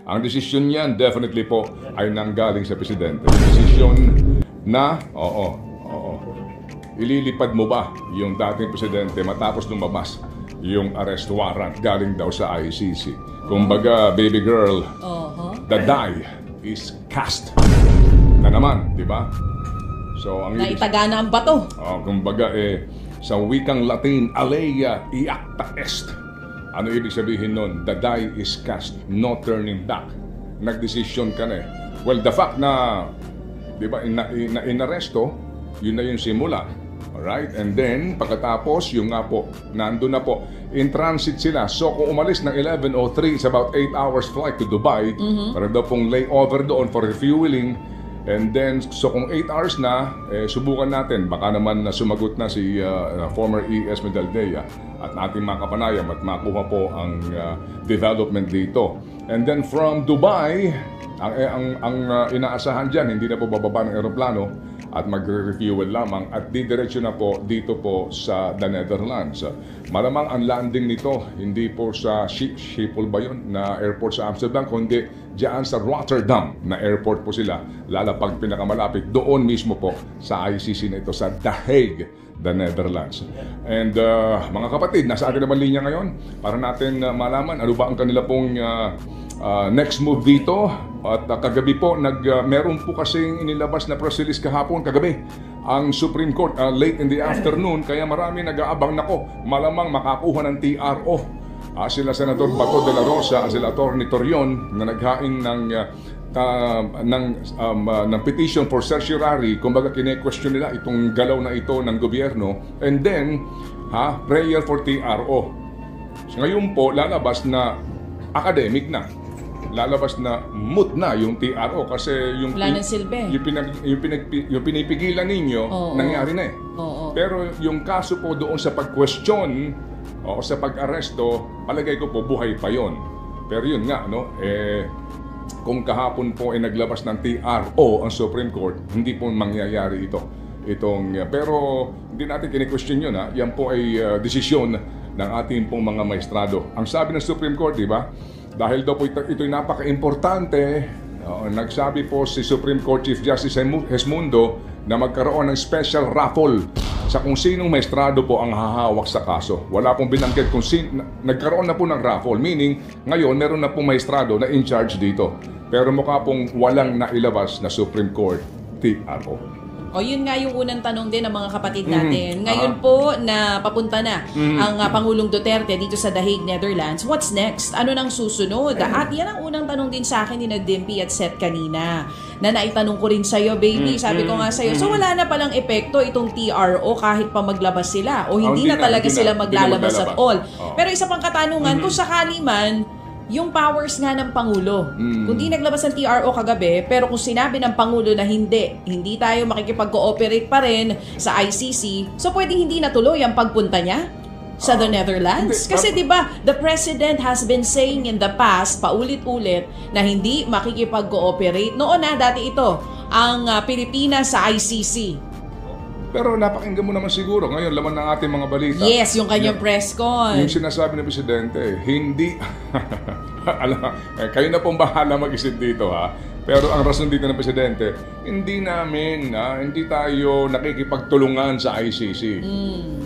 Ang desisyon niyan, definitely po, ay nanggaling sa Presidente. Desisyon na, ililipad mo ba yung dating Presidente matapos lumabas yung arrest warrant galing daw sa ICC. Kumbaga, baby girl, the die is cast na naman, di ba? So, ang naitagana ang bato. Kumbaga, sa wikang Latin, alea iacta est. Ano ibig sabihin nun? The die is cast, no turning back. Nagdesisyon ka na eh. Well, the fact na, di ba, inaresto, yun na yung simula. Alright? And then, pagkatapos, yung nga po, nandun na po, in transit sila. So, kung umalis ng 11:03, it's about 8 hours flight to Dubai, para daw pong layover doon for refueling. And then, so kung 8 hours na, subukan natin. Baka naman sumagot na si former ES Medaldea at ating mga kapanayam at makuha po ang development dito. And then from Dubai, ang inaasahan dyan, hindi na po bababa ng aeroplano at magre-refuel lamang at didiretso na po dito po sa the Netherlands. Malamang ang landing nito, hindi po sa Schiphol ba yun, na airport sa Amsterdam, kundi diyan sa Rotterdam na airport po sila, lalapag pinakamalapit doon mismo po sa ICC na ito sa The Hague, the Netherlands. And mga kapatid, nasa atin naman linya ngayon para natin malaman ano ba ang kanila pong next move dito. At kagabi po, meron po kasing inilabas na press release kahapon, kagabi, ang Supreme Court late in the afternoon, kaya marami nag-aabang nako, malamang makakuha ng TRO. Sila Senator Bato de la Rosa, sila Atty. Torion na naghain ng petition for certiorari, kumbaga kine-question nila itong galaw na ito ng gobyerno, and then prayer for TRO. So, ngayon po lalabas na academic na, lalabas na moot na yung TRO kasi yung pinipigilan ninyo nangyari na eh. Pero yung kaso po doon sa pag-question o sa pag-aresto, palagay ko po buhay pa yon. Pero yun nga, no, kung kahapon po ay naglabas ng TRO ang Supreme Court, hindi po mangyayari ito. Pero hindi natin kine-question yun. Yan po ay desisyon ng ating pong mga maestrado. Ang sabi ng Supreme Court, di ba? Dahil daw po ito'y napaka-importante, nagsabi po si Supreme Court Chief Justice Hesmundo na magkaroon ng special raffle sa kung sinong maestrado po ang hahawak sa kaso. Wala pong binanggit kung nagkaroon na po ng raffle, meaning ngayon meron na pong maestrado na in charge dito. Pero mukha pong walang nailabas na Supreme Court TRO. O yun nga yung unang tanong din ng mga kapatid natin. Ngayon po na papunta na ang Pangulong Duterte dito sa The Hague, Netherlands. What's next? Ano nang susunod? At yan ang unang tanong din sa akin ni Dimpy at Seth kanina. Na naitanong ko rin sa'yo, baby. Sabi ko nga sa'yo, so wala na palang epekto itong TRO kahit pa maglabas sila. O hindi na talaga sila maglalabas at all. Pero isa pang katanungan, kung sakali man, yung powers nga ng Pangulo. Kung di naglabas ng TRO kagabi, pero kung sinabi ng Pangulo na hindi tayo makikipag-cooperate pa rin sa ICC, so pwedeng hindi natuloy ang pagpunta niya sa the Netherlands? Kasi di ba the President has been saying in the past, paulit-ulit, na hindi makikipag-cooperate. Noon na, dati ito, ang Pilipinas sa ICC. Pero napakinggan mo naman siguro ngayon laman ng ating mga balita. Yes, yung kanyang press con. Yung sinasabi ng Presidente, hindi kayo na pong bahala mag-isip dito Pero ang rason dito ng Presidente, hindi tayo nakikipagtulungan sa ICC.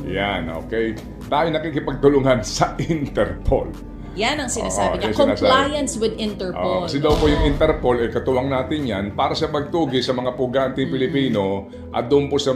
Yan, okay? Tayo nakikipagtulungan sa Interpol. Yan ang sinasabi niya. Compliance with Interpol. Kasi daw po yung Interpol, katuwang natin yan, para sa pagtugi sa mga puganting Pilipino at doon po sa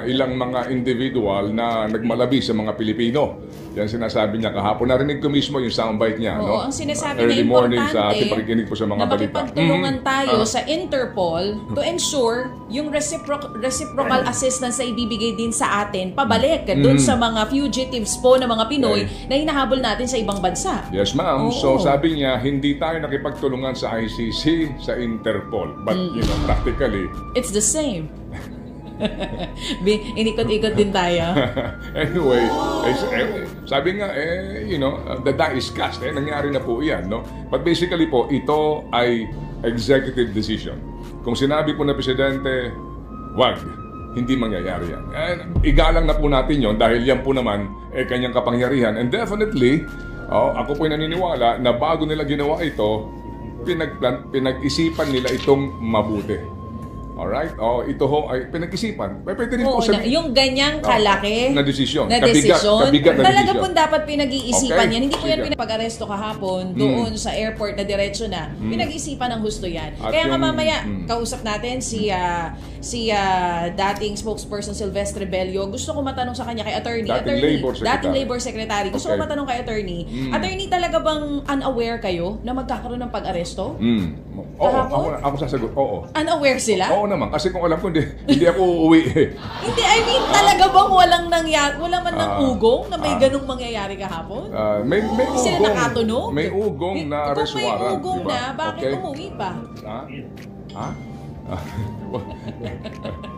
ilang mga individual na nagmalabi sa mga Pilipino. Yan sinasabi niya kahapon. Narinig ko mismo yung soundbite niya. Oo, ang sinasabi early na morning importante sa ating pakikinig po sa mga na balita. makipagtulungan tayo sa Interpol to ensure yung reciprocal assistance na ibibigay din sa atin pabalik doon sa mga fugitives po na mga Pinoy na hinahabol natin sa ibang bansa. Yes, ma'am. So sabi niya, hindi tayo nakipagtulungan sa ICC, sa Interpol. But, practically, it's the same. Inikot-ikot din tayo. Anyway, sabi nga, the die is cast. Nangyari na po yan, no? But basically po, ito ay executive decision. Kung sinabi po na Presidente, wag, hindi mangyayari yan. Igalang na po natin yon dahil yan po naman kanyang kapangyarihan. And definitely, ako po ay naniniwala na bago nila ginawa ito, pinag-isipan nila itong mabuti. Alright? Ito ho ay pinag-isipan. Pwede rin po sabihin. Yung ganyang kalaki na desisyon. Kabigat na desisyon. talaga po dapat pinag-iisipan yan. Hindi po yan Sige. pinapag-aresto kahapon doon sa airport na diretso na. Pinag-isipan ng husto yan. Kaya nga mamaya, kausap natin si dating spokesperson Silvestre Bello. Gusto ko matanong sa kanya kay attorney. Dating labor secretary. Gusto ko matanong kay attorney. Attorney, talaga bang unaware kayo na magkakaroon ng pag-aresto? Oo, ako sasagot. Oo. Unaware sila? Oo naman. Kasi kung alam ko, hindi ako uuwi eh. Hindi, I mean, talaga bang wala man ng ugong na may ganung mangyayari kahapon? May Hindi sila ugong. nakatunog? May ugong na arrest Kung may warrant. ugong diba? na, bakit umuwi pa?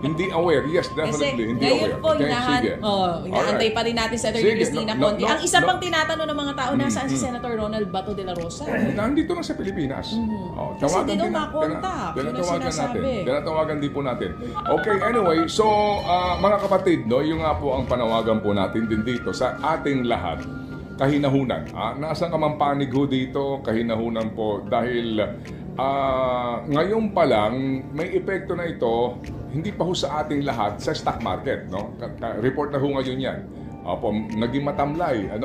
Hindi aware. Yes, definitely. Hindi aware. Ngayon po, inaantay pa rin natin sa Attorney Cristina Conti. Ang isa pang tinatanong ng mga tao, nasaan si Senator Ronald Bato de la Rosa? Nandito lang sa Pilipinas. Kasi di daw makontak. Yun ang sinasabi. Tinatawagan din po natin. Okay, anyway. So, mga kapatid, yung nga po ang panawagan po natin din dito sa ating lahat. Kahinahunan. Nasaan ka man panig ho dito? Kahinahunan po dahil ngayon pa lang may epekto na ito, hindi pa ho sa ating lahat sa stock market, no? Report na ho ngayon yan. Naging matamlay, at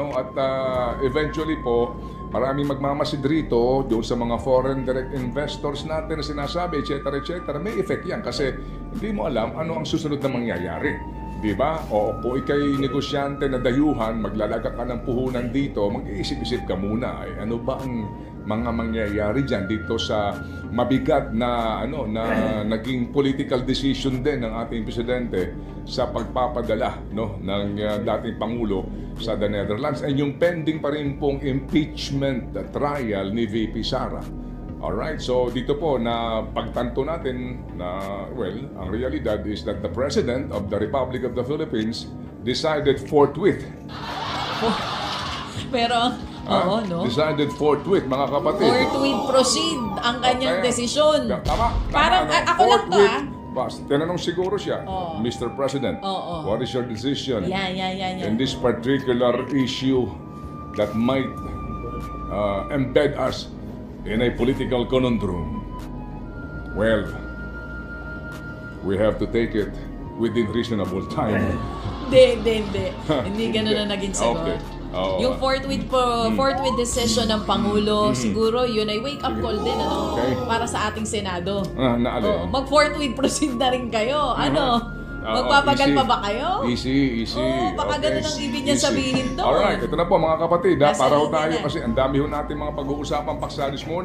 eventually po maraming magmamasid rito doon sa mga foreign direct investors natin na sinasabi, etc. May effect yan kasi hindi mo alam ano ang susunod na mangyayari. Diba? O kung ikay negosyante na dayuhan, maglalagak ka ng puhunan dito, mag-iisip-isip ka muna. Ano ba ang mga mangyayari dyan dito sa mabigat na naging political decision din ng ating presidente sa pagpapadala ng dating Pangulo sa the Netherlands and yung pending pa rin pong impeachment trial ni VP Sara. Alright, so dito po na pagtanto natin na, ang realidad is that the President of the Republic of the Philippines decided forthwith. Pero, decided forthwith, mga kapatid. Forthwith proceed ang kanyang desisyon. Tama. Parang, ako lang to tinanong siguro siya, Mr. President, what is your decision in this particular issue that might embed us in a political conundrum? Well, we have to take it within reasonable time. Hindi. Hindi ganun na naging sagot. Okay. Yung forthwith decision ng Pangulo, siguro yun ay wake-up call din, para sa ating Senado. Mag-forthwith proceed na rin kayo. Magpapagal pa ba kayo? Easy. Baka ganun ang ibig niya sabihin doon. Alright, ito na po mga kapatid. Para ho tayo kasi ang dami ho natin mga pag-uusapang paksa this morning.